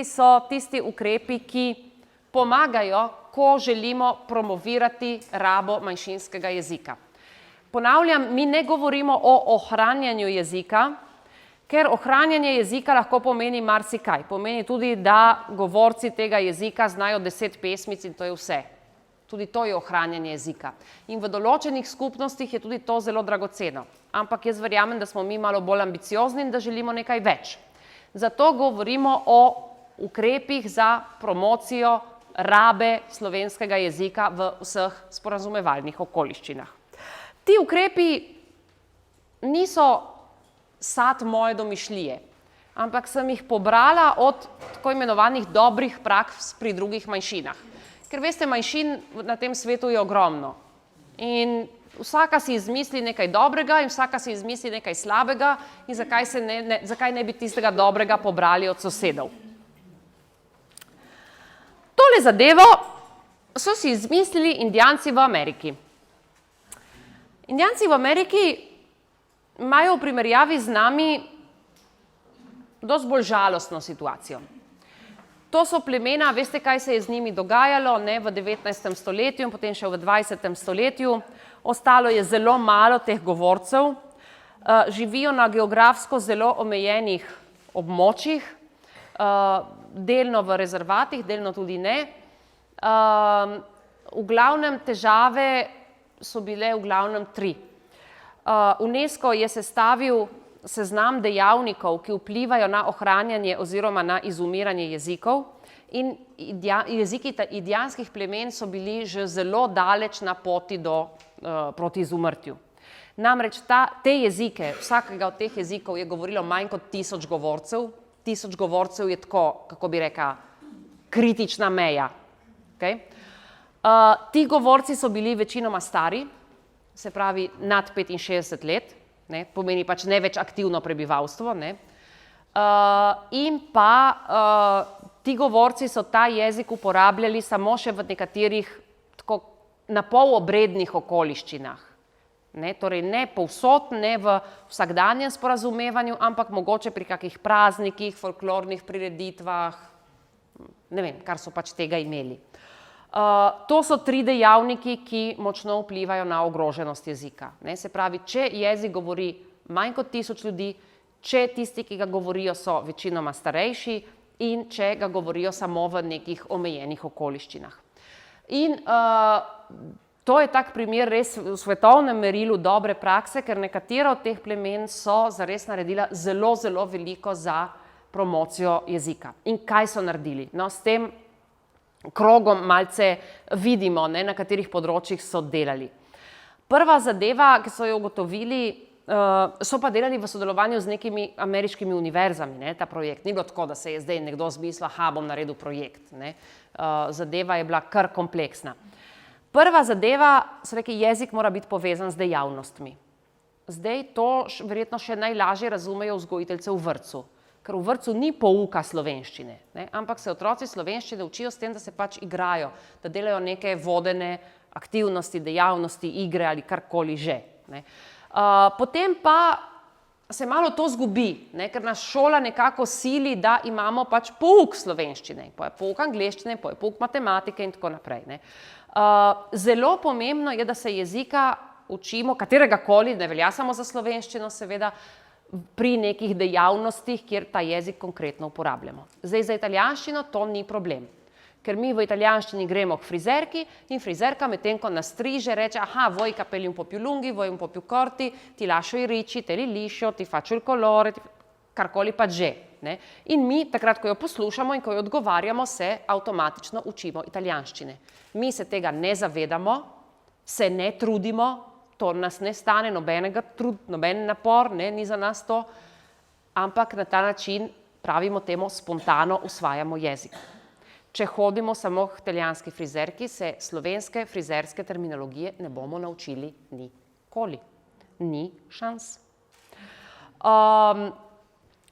so tisti ukrepi, ki pomagajo, ko želimo promovirati rabo manjšinskega jezika. Ponavljam, mi ne govorimo o ohranjanju jezika, ker ohranjanje jezika lahko pomeni marsikaj. Pomeni tudi, da govorci tega jezika znajo 10 pesmic in to je vse. Tudi to je ohranjanje jezika. In v določenih skupnostih je tudi to zelo dragoceno. Ampak jaz verjamem, da smo mi malo bolj ambiciozni in da želimo nekaj več. Zato govorimo o ukrepih za promocijo rabe slovenskega jezika v vseh sporazumevalnih okoliščinah. Ti ukrepi niso sad moje domišljije, ampak sem jih pobrala od tako imenovanih dobrih praks pri drugih manjšinah. Ker veste, manjšin na tem svetu je ogromno. In vsaka si izmisli nekaj dobrega in vsaka si izmisli nekaj slabega in zakaj ne bi tistega dobrega pobrali od sosedov. Tole zadevo so si izmislili Indijanci v Ameriki. Indijanci v Ameriki imajo v primerjavi z nami dosti bolj žalostno situacijo. To so plemena, veste, kaj se je z njimi dogajalo, ne, v 19. stoletju in potem še v 20. stoletju. Ostalo je zelo malo teh govorcev, živijo na geografsko zelo omejenih območjih, delno v rezervatih, delno tudi ne. V glavnem težave so bile v glavnem 3. UNESCO je sestavil seznam dejavnikov, ki vplivajo na ohranjanje oziroma na izumiranje jezikov in jeziki indijanskih plemen so bili že zelo daleč na poti proti izumrtju. Namreč te jezike, vsakega od teh jezikov je govorilo manj kot 1000 govorcev. 1000 govorcev je tako, kako bi rekla, kritična meja. Okay? Ti govorci so bili večinoma stari, se pravi nad 65 let, ne, pomeni pač ne več aktivno prebivalstvo, ne. In pa ti govorci so ta jezik uporabljali samo še v nekaterih tako napol obrednih okoliščinah. Ne, torej ne povsod, ne v vsakdanjem sporazumevanju, ampak mogoče pri kakih praznikih, folklornih prireditvah, ne vem, kar so pač tega imeli. To so 3 dejavniki, ki močno vplivajo na ogroženost jezika. Ne, se pravi, če jezik govori manj kot 1000 ljudi, če tisti, ki ga govorijo, so večinoma starejši in če ga govorijo samo v nekih omejenih okoliščinah. In to je tak primer res v svetovnem merilu dobre prakse, ker nekatera od teh plemen so zares naredila zelo, zelo veliko za promocijo jezika. In kaj so naredili? No, s tem krogom malce vidimo, ne, na katerih področjih so delali. Prva zadeva, ki so jo ugotovili, so pa delali v sodelovanju z nekimi ameriškimi univerzami, ne, ta projekt. Ni bilo tako, da se je zdaj nekdo zmislil, bom naredil projekt. Ne. Zadeva je bila kar kompleksna. Prva zadeva, so rekli, jezik mora biti povezan z dejavnostmi. Zdaj to verjetno še najlažje razumejo vzgojiteljce v vrtcu. Ker v vrtcu ni pouka slovenščine, ne, ampak se otroci slovenščine učijo s tem, da se pač igrajo, da delajo neke vodene aktivnosti, dejavnosti, igre ali karkoli že. Ne. Potem pa se malo to zgubi, ne, ker nas šola nekako sili, da imamo pač pouk slovenščine, pa je pouk angleščine, pa je pouk matematike in tako naprej. Ne. Zelo pomembno je, da se jezika učimo, kateregakoli, ne velja samo za slovenščino, seveda, pri nekih dejavnostih, kjer ta jezik konkretno uporabljamo. Zdaj, za italijanščino to ni problem, ker mi v italijanščini gremo k frizerki in frizerka medtem, ko nas striže, reče, vuoi capelli un po' più lunghi, vuoi un po' più corti, ti lascio i ricci, te li liscio, ti faccio il colore, karkoli pa že. Ne? In mi, takrat, ko jo poslušamo in ko jo odgovarjamo, se avtomatično učimo italijanščine. Mi se tega ne zavedamo, se ne trudimo, to nas ne stane nobenega trud, noben napor, ne, ni za nas to, ampak na ta način, pravimo temu, spontano usvajamo jezik. Če hodimo samo k italijanski frizerki, se slovenske frizerske terminologije ne bomo naučili nikoli. Ni šans.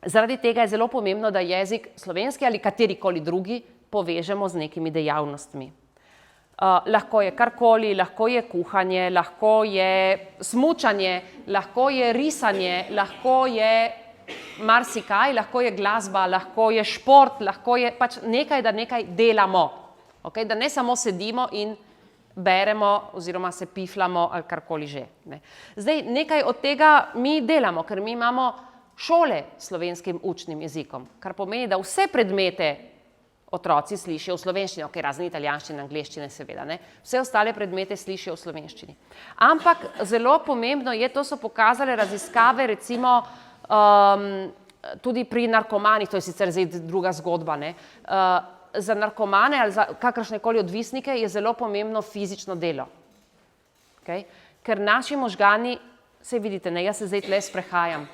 Zaradi tega je zelo pomembno, da jezik slovenski ali katerikoli drugi povežemo z nekimi dejavnostmi. Lahko je karkoli, lahko je kuhanje, lahko je smučanje, lahko je risanje, lahko je marsikaj, lahko je glasba, lahko je šport, lahko je pač nekaj, da nekaj delamo. Okay? Da ne samo sedimo in beremo oziroma se piflamo ali karkoli že. Ne. Zdaj, nekaj od tega mi delamo, ker mi imamo šole s slovenskim učnim jezikom, kar pomeni, da vse predmete otroci slišijo v slovenščini, ok, razen italijanščine, angleščine seveda, ne. Vse ostale predmete slišijo v slovenščini. Ampak zelo pomembno je, to so pokazale raziskave, recimo tudi pri narkomanih, to je sicer zdaj druga zgodba, ne, za narkomane ali za kakršnekoli odvisnike je zelo pomembno fizično delo. Okay? Ker naši možgani, saj vidite, ne, jaz se zdaj tle sprehajam,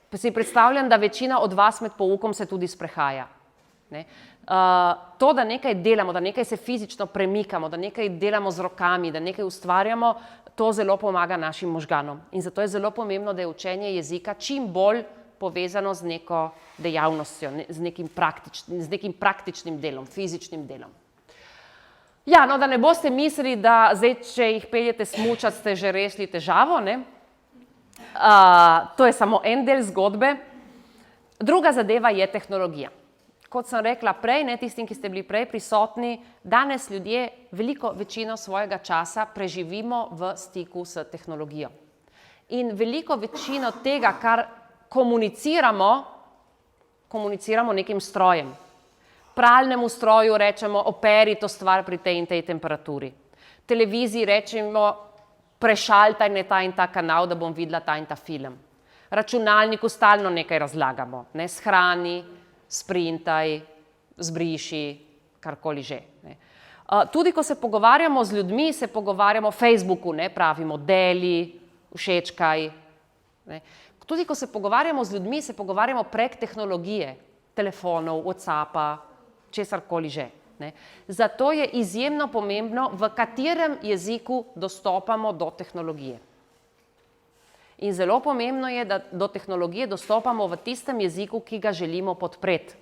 pa si predstavljam, da večina od vas med poukom se tudi sprehaja. Ne? To, da nekaj delamo, da nekaj se fizično premikamo, da nekaj delamo z rokami, da nekaj ustvarjamo, to zelo pomaga našim možganom. In zato je zelo pomembno, da je učenje jezika čim bolj povezano z neko dejavnostjo, z nekim praktičnim delom, fizičnim delom. Ja, no, da ne boste mislili, da zdaj, če jih peljete smučat, ste že rešili težavo, ne? To je samo en del zgodbe. Druga zadeva je tehnologija. Kot sem rekla prej, ne, tistim, ki ste bili prej prisotni, danes ljudje veliko večino svojega časa preživimo v stiku s tehnologijo. In veliko večino tega, kar komuniciramo nekim strojem. Pralnemu stroju rečemo, operi to stvar pri tej in tej temperaturi. Televiziji rečemo, prešaltaj me ta in ta kanal, da bom videla ta in ta film. Računalniku stalno nekaj razlagamo, ne, shrani, sprintaj, zbriši, karkoli že. Ne. Tudi, ko se pogovarjamo z ljudmi, se pogovarjamo o Facebooku, ne, pravimo deli, všečkaj. Ne. Tudi, ko se pogovarjamo z ljudmi, se pogovarjamo prek tehnologije, telefonov, WhatsAppa, česarkoli že. Ne. Zato je izjemno pomembno, v katerem jeziku dostopamo do tehnologije. In zelo pomembno je, da do tehnologije dostopamo v tistem jeziku, ki ga želimo podpreti.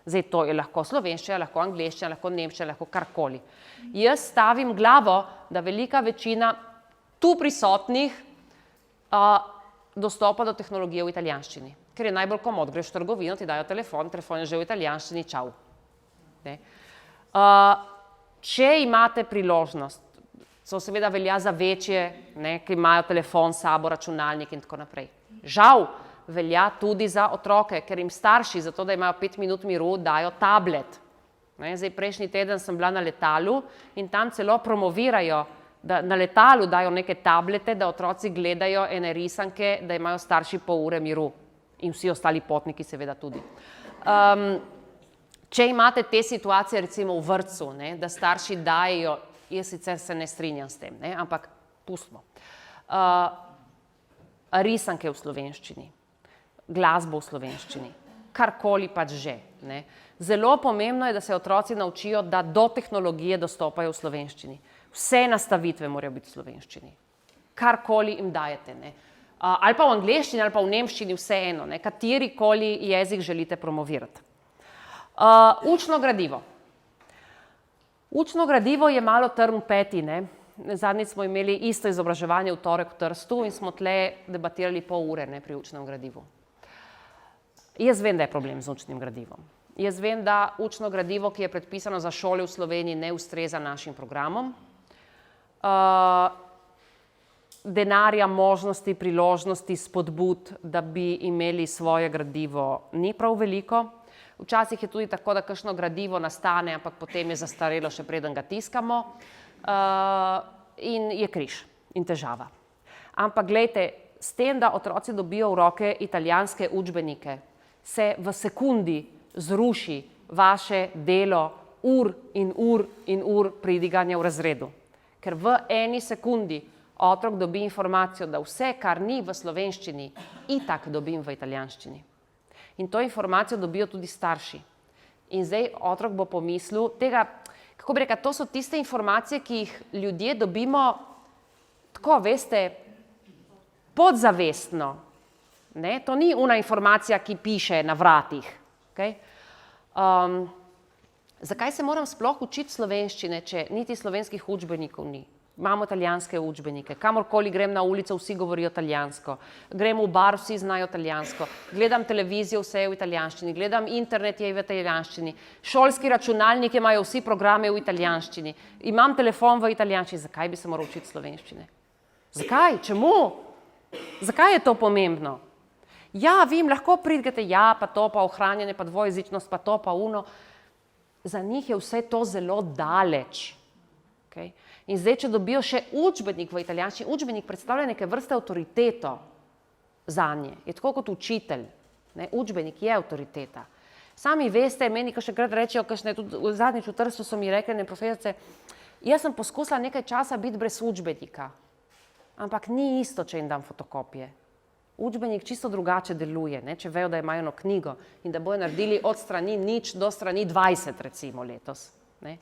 Zdaj, to je lahko slovenščina, lahko angleščina, lahko nemščina, lahko karkoli. Jaz stavim glavo, da velika večina tu prisotnih dostopa do tehnologije v italijanščini. Ker je najbolj komod, greš v trgovino, ti dajo telefon je že v italijanščini, čau. Ne? Če imate priložnost, so seveda velja za večje, ne, ki imajo telefon, sabo, računalnik in tako naprej. Žal velja tudi za otroke, ker jim starši, zato da imajo 5 minut miru, dajo tablet. Ne, zdaj, prejšnji teden sem bila na letalu in tam celo promovirajo, da na letalu dajo neke tablete, da otroci gledajo ene risanke, da imajo starši pol ure miru. In vsi ostali potniki seveda tudi. Če imate te situacije recimo v vrtcu, ne, da starši dajejo, jaz sicer se ne strinjam s tem, ne, ampak pustimo. Risanke v slovenščini, glasbo v slovenščini, karkoli pač že. Ne. Zelo pomembno je, da se otroci naučijo, da do tehnologije dostopajo v slovenščini. Vse nastavitve morajo biti v slovenščini. Karkoli jim dajete. Ne. Ali pa v angleščini, ali pa v nemščini, vseeno, ne, katerikoli jezik želite promovirati. Učno gradivo. Učno gradivo je malo trn v peti, ne. Zadnjič smo imeli isto izobraževanje v torek v Trstu in smo tle debatirali pol ure, ne, pri učnem gradivu. Jaz vem, da je problem z učnim gradivom. Jaz vem, da učno gradivo, ki je predpisano za šole v Sloveniji, ne ustreza našim programom. Denarja, možnosti, priložnosti, spodbud, da bi imeli svoje gradivo, ni prav veliko. Včasih je tudi tako, da kakšno gradivo nastane, ampak potem je zastarelo, še preden ga tiskamo, in je križ in težava. Ampak glejte, s tem, da otroci dobijo v roke italijanske učbenike, se v sekundi zruši vaše delo ur in ur in ur pridiganja v razredu. Ker v eni sekundi otrok dobi informacijo, da vse, kar ni v slovenščini, itak dobim v italijanščini. In to informacijo dobijo tudi starši. In zdaj otrok bo pomislil, tega, kako bi rekel, to so tiste informacije, ki jih ljudje dobimo, tako, veste, podzavestno. Ne? To ni una informacija, ki piše na vratih. Okay? Zakaj se moram sploh učiti slovenščine, če niti slovenskih učbenikov ni? Imamo italijanske učbenike, kamorkoli grem na ulico, vsi govorijo italijansko, grem v bar, vsi znajo italijansko, gledam televizijo, vse je v italijanščini, gledam internet, je v italijanščini, šolski računalnik imajo vsi programe v italijanščini, imam telefon v italijanščini, zakaj bi se moral učiti slovenščine? Zakaj? Čemu? Zakaj je to pomembno? Ja, vi jim lahko pridete, ja, pa to, pa ohranjanje, pa dvojezičnost, pa to, pa uno. Za njih je vse to zelo daleč. Okay? In zdaj, če dobijo še učbenik v italijanščini, učbenik predstavlja neke vrste avtoriteto zanje. Je tako kot učitelj. Ne? Učbenik je avtoriteta. Sami veste, meni kakšenkrat rečejo, tudi zadnjič v Trstu so mi rekli, profesorice, jaz sem poskusila nekaj časa biti brez učbenika, ampak ni isto, če jim dam fotokopije. Učbenik čisto drugače deluje, ne? Če vejo, da imajo eno knjigo in da bojo naredili od strani 0 do strani 20, recimo letos. Ne?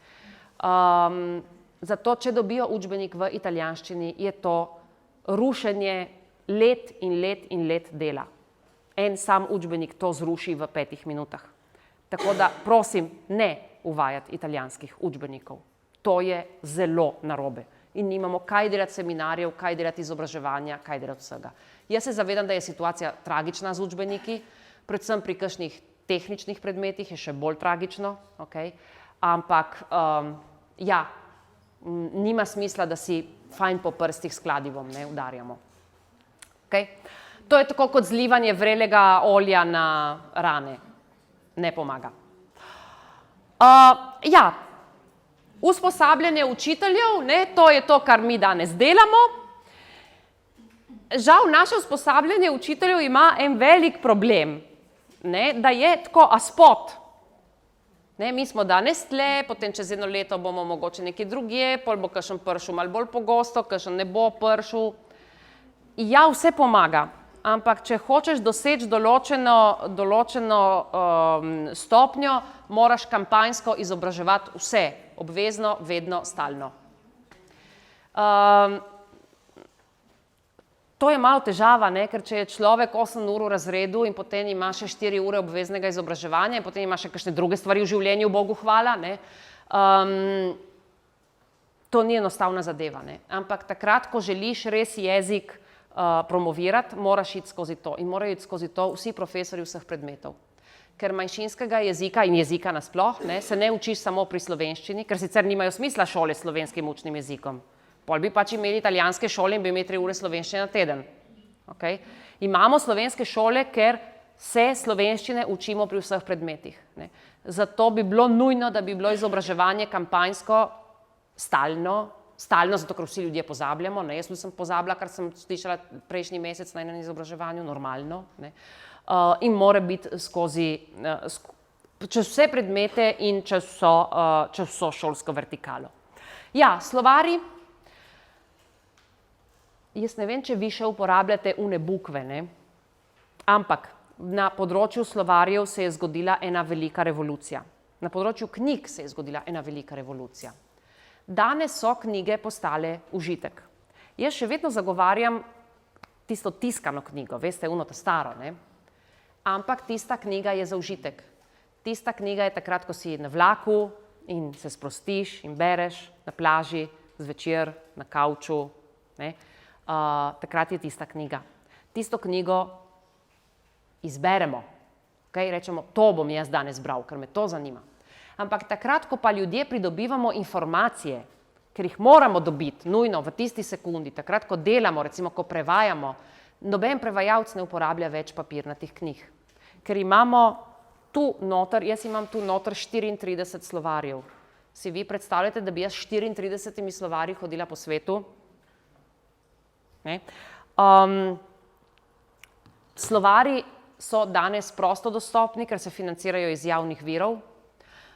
Zato, če dobijo učbenik v italijanščini, je to rušenje let in let in let dela. En sam učbenik to zruši v 5 minutah. Tako da, prosim, ne uvajati italijanskih učbenikov. To je zelo narobe. In nimamo kaj delati seminarjev, kaj delati izobraževanja, kaj delati vsega. Jaz se zavedam, da je situacija tragična z učbeniki, predvsem pri kakšnih tehničnih predmetih je še bolj tragično, okay? Ampak ja, nima smisla, da si fajn po prstih s kladivom ne udarjamo. Okay? To je tako kot zlivanje vrelega olja na rane. Ne pomaga. Ja, usposabljanje učiteljev, ne, to je to, kar mi danes delamo. Žal, naše usposabljanje učiteljev ima en velik problem, ne, da je tako aspot. Ne, mi smo danes tle, potem čez 1 leto bomo mogoče nekje drugje, pol bo kakšen prišel malo bolj pogosto, kakšen ne bo prišel. Ja, vse pomaga, ampak če hočeš doseči določeno stopnjo, moraš kampanjsko izobraževati vse, obvezno, vedno, stalno. To je malo težava, ne? Ker če je človek 8 ur v razredu in potem ima še 4 ure obveznega izobraževanja in potem ima še kakšne druge stvari v življenju, Bogu hvala, ne? To ni enostavna zadeva. Ne? Ampak takrat, ko želiš res jezik promovirati, moraš iti skozi to in morajo iti skozi to vsi profesorji vseh predmetov. Ker manjšinskega jezika in jezika nasploh ne, se ne učiš samo pri slovenščini, ker sicer nimajo smisla šole s slovenskim učnim jezikom. Pol bi pač imeli italijanske šole in bi imeli 3 ure slovenščine na teden. Okay? Imamo slovenske šole, ker se slovenščine učimo pri vseh predmetih. Ne? Zato bi bilo nujno, da bi bilo izobraževanje kampanjsko stalno, zato ker vsi ljudje pozabljamo. Ne? Jaz nisem pozabila, kar sem slišala prejšnji mesec na enem izobraževanju, normalno. Ne? In mora biti skozi, čez vse predmete in čez vso šolsko vertikalo. Ja, slovari. Jaz ne vem, če vi še uporabljate une bukve, ne? Ampak na področju slovarjev se je zgodila ena velika revolucija. Na področju knjig se je zgodila ena velika revolucija. Danes so knjige postale užitek. Jaz še vedno zagovarjam tisto tiskano knjigo, veste, uno ta staro, ne? Ampak tista knjiga je za užitek. Tista knjiga je takrat, ko si na vlaku in se sprostiš in bereš na plaži, zvečer, na kavču, ne? Takrat je tista knjiga. Tisto knjigo izberemo, okay? Rečemo, to bom jaz danes bral, ker me to zanima. Ampak takrat, ko pa ljudje pridobivamo informacije, ker jih moramo dobiti nujno v tisti sekundi, takrat, ko delamo, recimo, ko prevajamo, noben prevajalec ne uporablja več papirnatih knjig. Ker imamo tu noter, jaz imam tu noter 34 slovarjev. Si vi predstavljate, da bi jaz 34 slovarji hodila po svetu? Slovari so danes prosto dostopni, ker se financirajo iz javnih virov.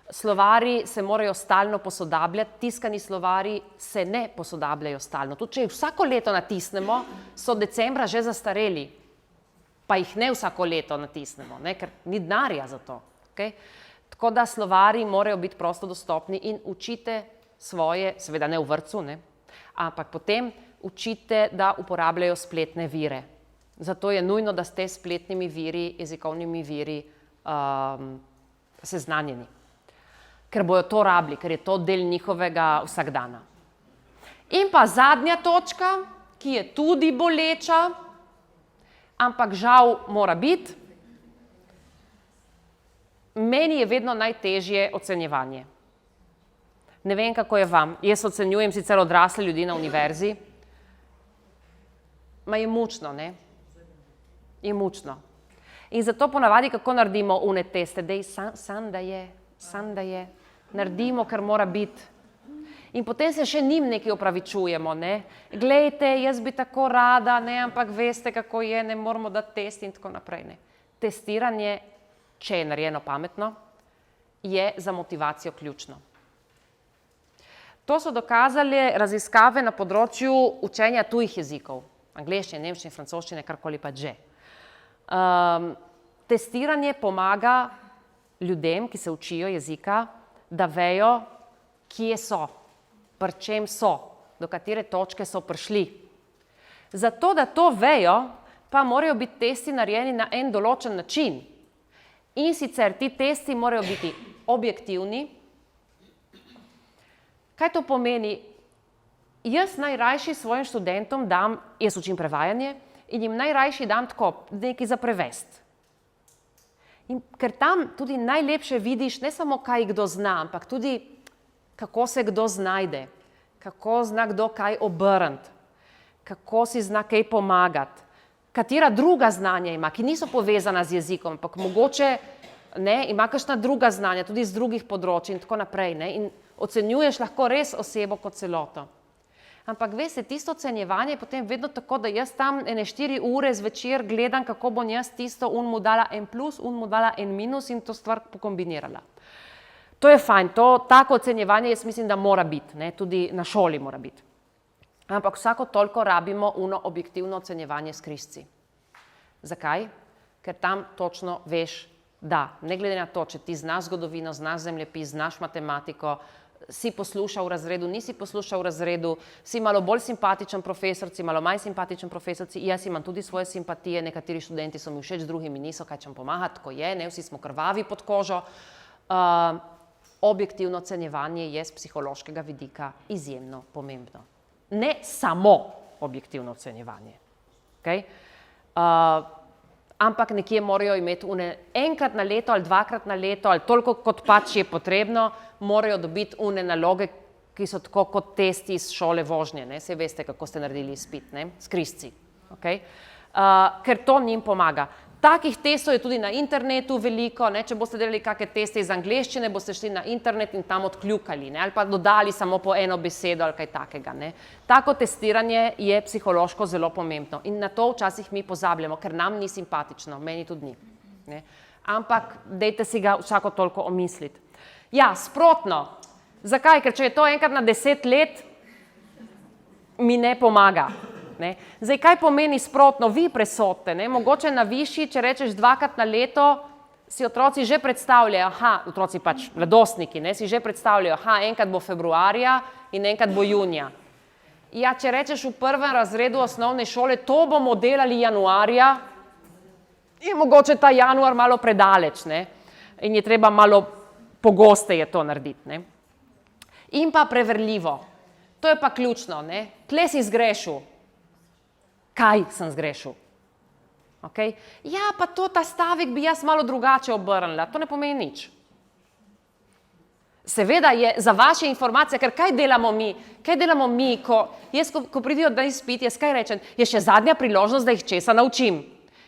Slovari se morajo stalno posodabljati, tiskani slovari se ne posodabljajo stalno. Tudi če jih vsako leto natisnemo, so decembra že zastareli, pa jih ne vsako leto natisnemo, ne? Ker ni denarja za to. Okay? Tako da slovari morajo biti prosto dostopni in učite svoje, seveda ne v vrtcu, ne? Ampak potem učite, da uporabljajo spletne vire. Zato je nujno, da ste s spletnimi viri, jezikovnimi viri seznanjeni. Ker bojo to rabili, ker je to del njihovega vsakdana. In pa zadnja točka, ki je tudi boleča, ampak žal mora biti. Meni je vedno najtežje ocenjevanje. Ne vem, kako je vam. Jaz ocenjujem sicer odrasle ljudi na univerzi. Ma je mučno, ne? Je mučno. In zato ponavadi, kako naredimo une teste, dej sam da je, naredimo, ker mora biti. In potem se še njim nekaj opravičujemo, ne? Glejte, jaz bi tako rada, ne, ampak veste, kako je, ne moramo dati test in tako naprej, ne. Testiranje, če je narejeno pametno, je za motivacijo ključno. To so dokazali raziskave na področju učenja tujih jezikov. Angleščine, nemščine, francoščine, karkoli pa že. Testiranje pomaga ljudem, ki se učijo jezika, da vejo, kje so, pri čem so, do katere točke so prišli. Zato, da to vejo, pa morajo biti testi narejeni na en določen način. In sicer ti testi morajo biti objektivni. Kaj to pomeni? Jaz najrajši svojim študentom dam, jaz učim prevajanje, in jim najrajši dam tako nekaj za prevesti. In ker tam tudi najlepše vidiš ne samo, kaj kdo zna, ampak tudi, kako se kdo znajde, kako zna kdo kaj obrniti, kako si zna kaj pomagati, katera druga znanja ima, ki niso povezana z jezikom, ampak mogoče ima kakšna druga znanja, tudi z drugih področij in tako naprej. In ocenjuješ lahko res osebo kot celoto. Ampak veste, tisto ocenjevanje je potem vedno tako, da jaz tam 4 ure zvečer gledam, kako bom jaz tisto mu dala en plus, mu dala en minus in to stvar pokombinirala. To je fajn, tako ocenjevanje jaz mislim, da mora biti, ne, tudi na šoli mora biti. Ampak vsako toliko rabimo objektivno ocenjevanje s križci. Zakaj? Ker tam točno veš, da ne glede na to, če ti znaš zgodovino, znaš zemljepis, znaš matematiko, si poslušal v razredu, nisi poslušal v razredu, si malo bolj simpatičen profesorci, malo manj simpatičen profesorci, jaz imam tudi svoje simpatije, nekateri študenti so mi všeč, drugi mi niso, kaj čem pomagati, tako je, ne, vsi smo krvavi pod kožo. Objektivno ocenjevanje je z psihološkega vidika izjemno pomembno. Ne samo objektivno ocenjevanje. Okay? Ampak nekje morajo imeti enkrat na leto ali dvakrat na leto ali toliko, kot pač je potrebno, morajo dobiti naloge, ki so tako kot testi iz šole vožnje. Ne? Saj veste, kako ste naredili izpit, ne? S križci. Okay? Ker to njim pomaga. Takih testov je tudi na internetu veliko, ne? Če boste delali kakšne teste iz angleščine, boste šli na internet in tam odkljukali, ne? Ali pa dodali samo po eno besedo ali kaj takega. Ne? Tako testiranje je psihološko zelo pomembno in na to včasih mi pozabljamo, ker nam ni simpatično, meni tudi ni. Ne? Ampak dajte si ga vsako toliko omisliti. Ja, sprotno. Zakaj? Ker če je to enkrat na 10 let, mi ne pomaga. Ne? Zdaj, kaj pomeni sprotno? Vi presodite, ne? Mogoče na višji, če rečeš dvakrat na leto, si otroci že predstavljajo, otroci pač mladostniki, ne? Si že predstavljajo, enkrat bo februarja in enkrat bo junija. Ja, če rečeš v prvem razredu osnovne šole, to bomo delali januarja, je mogoče ta januar malo predaleč, ne? In je treba malo pogosteje to narediti, ne? In pa preverljivo. To je pa ključno, ne? Tle si zgrešil. Kaj sem zgrešil? Okay? Ja, pa ta stavek bi jaz malo drugače obrnila. To ne pomeni nič. Seveda je za vaše informacije, ker kaj delamo mi? Kaj delamo mi, ko pridijo na izpit, jaz kaj rečem? Je še zadnja priložnost, da jih česa naučim.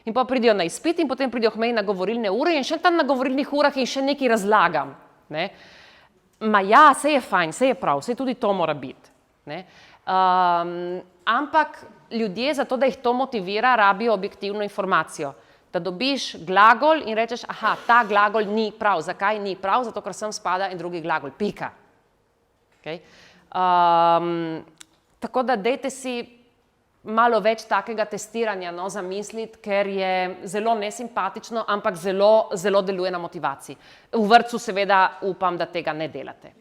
In pa pridijo na izpit in potem pridijo k meni na govorilne ure in še tam na govorilnih urah in še nekaj razlagam. Ne? Ma ja, saj je fajn, saj je prav, saj tudi to mora biti. Ne? Ampak ljudje, zato da jih to motivira, rabijo objektivno informacijo. Da dobiš glagol in rečeš, ta glagol ni prav. Zakaj ni prav? Zato, ker sem spada in drugi glagol. Pika. Okay? Tako da dajte si malo več takega testiranja zamisliti, ker je zelo nesimpatično, ampak zelo, zelo deluje na motivaciji. V vrtcu seveda upam, da tega ne delate.